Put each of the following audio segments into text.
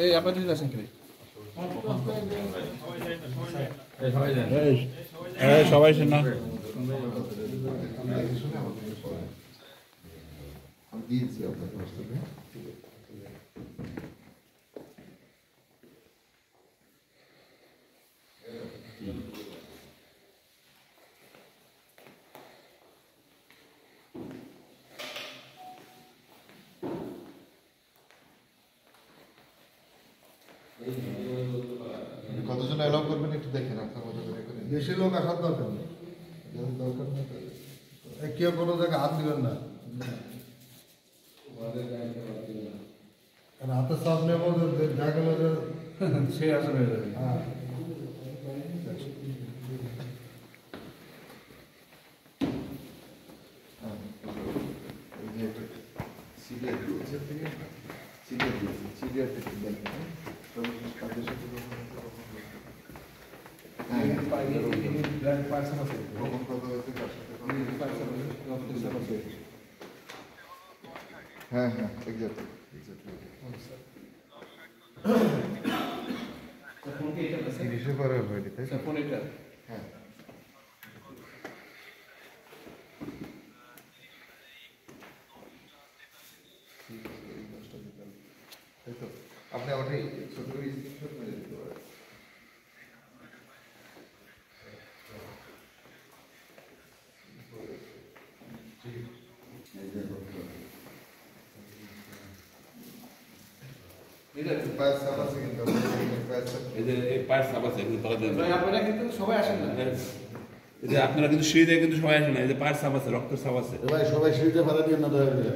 এই আপনার যদি আছেন কি সবাই না দিয়েছি আপনার হোয়াটসঅ্যাপে। কতজন অ্যালাউ করবেন একটু দেখেন আপনার মতো করে। বেশি লোক আসার দরকার নেই, দরকার নেই। কেউ কোনো জায়গায় হাত দিবেন না, কারণ হাতের চাপ নেবো যা গেল সে আসলে হয়ে যাবে। হ্যাঁ হ্যাঁ হ্যাঁ এক্স্যাক্টলি বিশেষ করে হ্যাঁ আপনি ওটাই ছোট করে স্ক্রিনশট মেরে দিতে পারেন। আপনারা কিন্তু সিঁড়িতে কিন্তু সবাই আসেন না, এই যে পায়ের সাপ আছে, রক্তের সাপ আছে। ভাই সবাই সিঁড়িতে ফেলা দিয়ে না দয়া করে।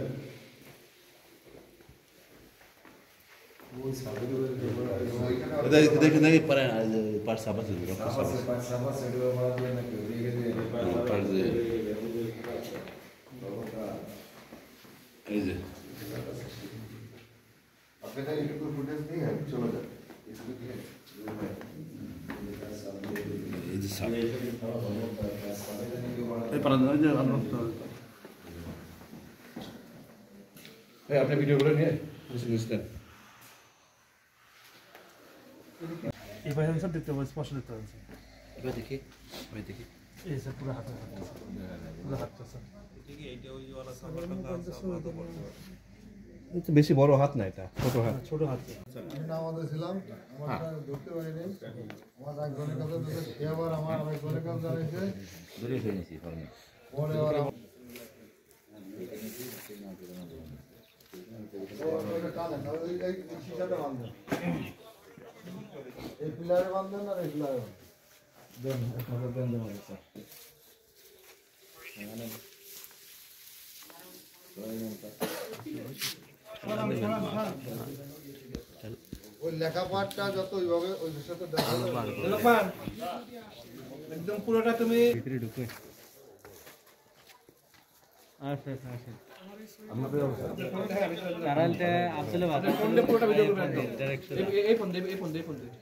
দেখে দেখে পারে না, এই যে পায়ের সাপ আছে, রক্তের সাপ আছে। এই যে আপনারা ইউটিউব ফুটেজ দিয়ে চলে যান। এই যে সাপ এই পারা যায় যে আপনি ভিডিওগুলো নিয়ে বুঝলেন। এই পাশে সব দেখতে পাবেন, স্পষ্ট দেখতে পাবেন। এবার দেখি, আমি দেখি এই স্যার পুরো হাতে পুরো হাতটা স্যার। এটা বেশি বড় হাত না, এটা ছোট হাত। ছোট হাত। আমি নামাজে ছিলাম, আমার ধরতে পারিনি, আমার একজনের কাছে দিতে, সে আবার আমার আরেকজনের কাছে জানিয়েছে, পরে আবার এই শিশাটা বাঁধবেন, এই পিলারে বাঁধবেন আর এই পিলারে ওই লেখাপাঠটা যত ওইভাবে ওই সাথে একদম পুরোটা তুমি ভিতরে ঢুকে পুরোটা ভিডিও করবেন। এই ফোন দেবে, এই ফোন দেবে, এই ফোন দেবে।